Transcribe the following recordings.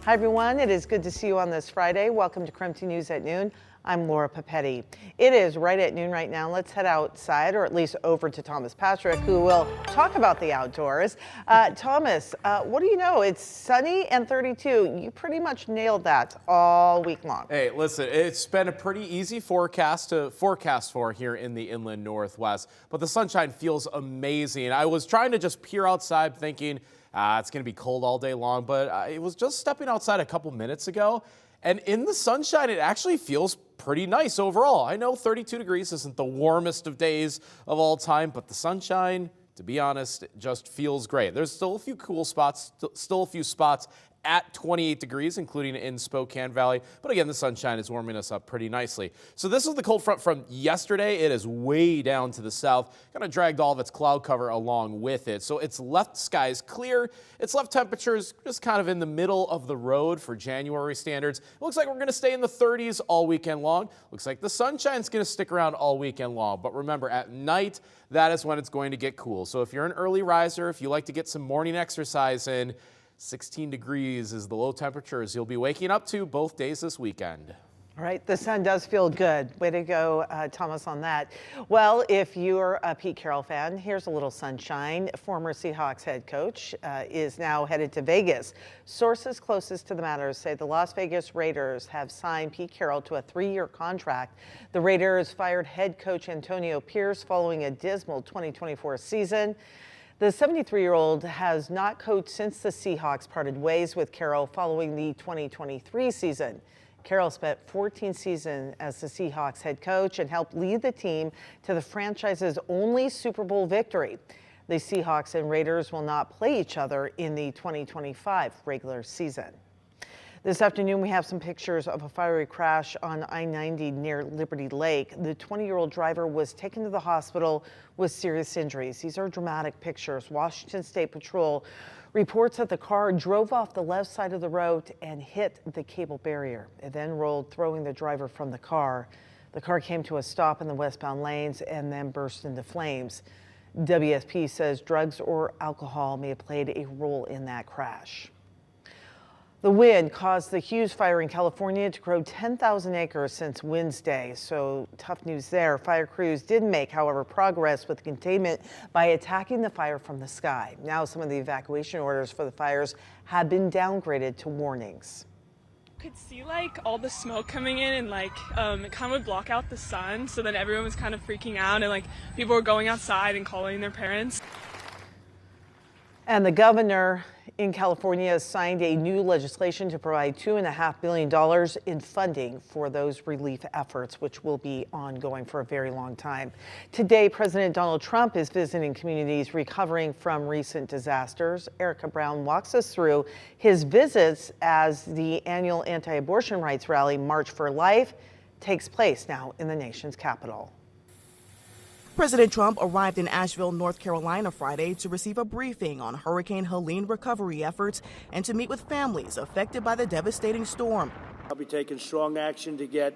Hi everyone, it is good to see you on this Friday. Welcome to KREM News at Noon. I'm Laura Papetti. It is right at noon right now. Let's head outside, or at least over to Thomas Patrick, who will talk about the outdoors. Thomas, what do you know? It's sunny and 32. You pretty much nailed that all week long. Hey, listen, it's been a pretty easy forecast to forecast for here in the inland Northwest, but the sunshine feels amazing. I was trying to just peer outside thinking it's going to be cold all day long, but I was just stepping outside a couple minutes ago, and in the sunshine, it actually feels pretty nice overall. I know 32 degrees isn't the warmest of days of all time, but the sunshine, to be honest, just feels great. There's still a few cool spots, still a few spots at 28 degrees, including in Spokane Valley. But again, the sunshine is warming us up pretty nicely. So this is the cold front from yesterday. It is way down to the south, kind of dragged all of its cloud cover along with it. So it's left skies clear. It's left temperatures just kind of in the middle of the road for January standards. It looks like we're going to stay in the 30s all weekend long. Looks like the sunshine's going to stick around all weekend long. But remember, at night, that is when it's going to get cool. So if you're an early riser, if you like to get some morning exercise in, 16 degrees is the low temperatures you'll be waking up to both days this weekend. All right, the sun does feel good. Way to go, Thomas, on that. Well, if you're a Pete Carroll fan, here's a little sunshine. Former Seahawks head coach is now headed to Vegas. Sources closest to the matter say the Las Vegas Raiders have signed Pete Carroll to a 3-year contract. The Raiders fired head coach Antonio Pierce following a dismal 2024 season. The 73-year-old has not coached since the Seahawks parted ways with Carroll following the 2023 season. Carroll spent 14 seasons as the Seahawks head coach and helped lead the team to the franchise's only Super Bowl victory. The Seahawks and Raiders will not play each other in the 2025 regular season. This afternoon, we have some pictures of a fiery crash on I-90 near Liberty Lake. The 20-year-old driver was taken to the hospital with serious injuries. These are dramatic pictures. Washington State Patrol reports that the car drove off the left side of the road and hit the cable barrier. It then rolled, throwing the driver from the car. The car came to a stop in the westbound lanes and then burst into flames. WSP says drugs or alcohol may have played a role in that crash. The wind caused the Hughes fire in California to grow 10,000 acres since Wednesday, so tough news there. Fire crews did make, however, progress with containment by attacking the fire from the sky. Now some of the evacuation orders for the fires have been downgraded to warnings. Could see like all the smoke coming in and like it kind of would block out the sun, so then everyone was kind of freaking out and like people were going outside and calling their parents. And the governor in California signed a new legislation to provide $2.5 billion in funding for those relief efforts, which will be ongoing for a very long time. Today, President Donald Trump is visiting communities recovering from recent disasters. Erica Brown walks us through his visits as the annual anti-abortion rights rally March for Life takes place now in the nation's capital. President Trump arrived in Asheville, North Carolina Friday to receive a briefing on Hurricane Helene recovery efforts and to meet with families affected by the devastating storm. I'll be taking strong action to get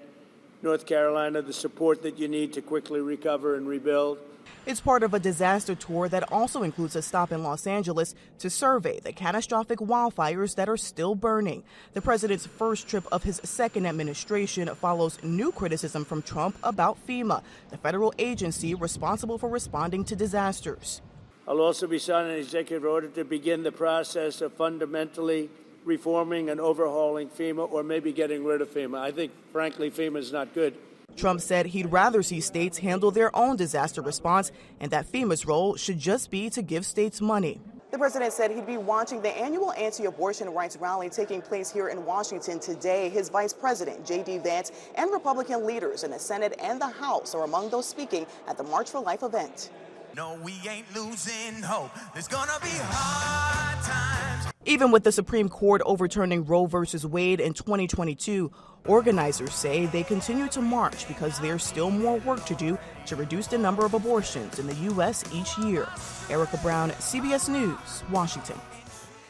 North Carolina the support that you need to quickly recover and rebuild. It's part of a disaster tour that also includes a stop in Los Angeles to survey the catastrophic wildfires that are still burning. The president's first trip of his second administration follows new criticism from Trump about FEMA, the federal agency responsible for responding to disasters. I'll also be signing an executive order to begin the process of fundamentally reforming and overhauling FEMA, or maybe getting rid of FEMA. I think, frankly, FEMA is not good. Trump said he'd rather see states handle their own disaster response and that FEMA's role should just be to give states money. The president said he'd be watching the annual anti-abortion rights rally taking place here in Washington today. His vice president, J.D. Vance, and Republican leaders in the Senate and the House are among those speaking at the March for Life event. No, we ain't losing hope. There's gonna be hard times. Even with the Supreme Court overturning Roe versus Wade in 2022, organizers say they continue to march because there's still more work to do to reduce the number of abortions in the U.S. each year. Erica Brown, CBS News, Washington.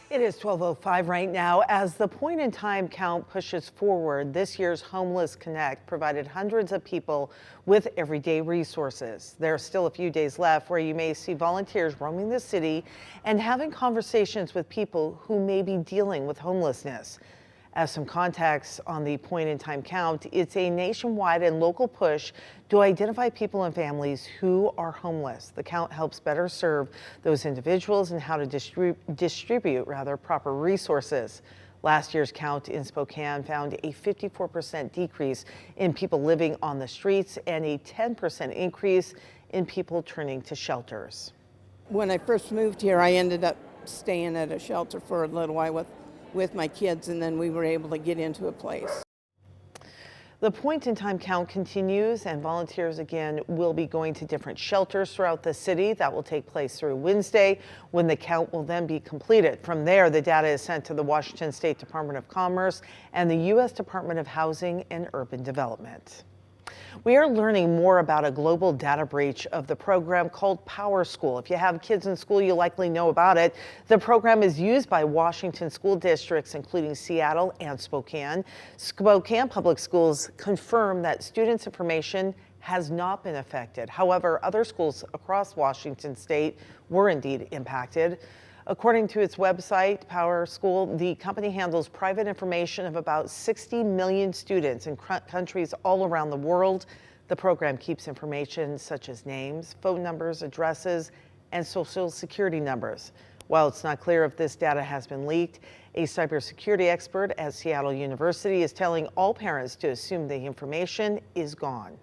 It is 12:05 right now. As the point-in-time count pushes forward, this year's Homeless Connect provided hundreds of people with everyday resources. There are still a few days left where you may see volunteers roaming the city and having conversations with people who may be dealing with homelessness. As some context on the point-in-time count, it's a nationwide and local push to identify people and families who are homeless. The count helps better serve those individuals and how to distribute proper resources. Last year's count in Spokane found a 54% decrease in people living on the streets and a 10% increase in people turning to shelters. When I first moved here, I ended up staying at a shelter for a little while with my kids, and then we were able to get into a place. The point-in-time count continues, and volunteers again will be going to different shelters throughout the city. That will take place through Wednesday, when the count will then be completed. From there, the data is sent to the Washington State Department of Commerce and the U.S. Department of Housing and Urban Development. We are learning more about a global data breach of the program called PowerSchool. If you have kids in school, you likely know about it. The program is used by Washington school districts, including Seattle and Spokane. Spokane Public Schools confirm that students' information has not been affected. However, other schools across Washington state were indeed impacted. According to its website, PowerSchool, the company handles private information of about 60 million students in countries all around the world. The program keeps information such as names, phone numbers, addresses, and social security numbers. While it's not clear if this data has been leaked, a cybersecurity expert at Seattle University is telling all parents to assume the information is gone.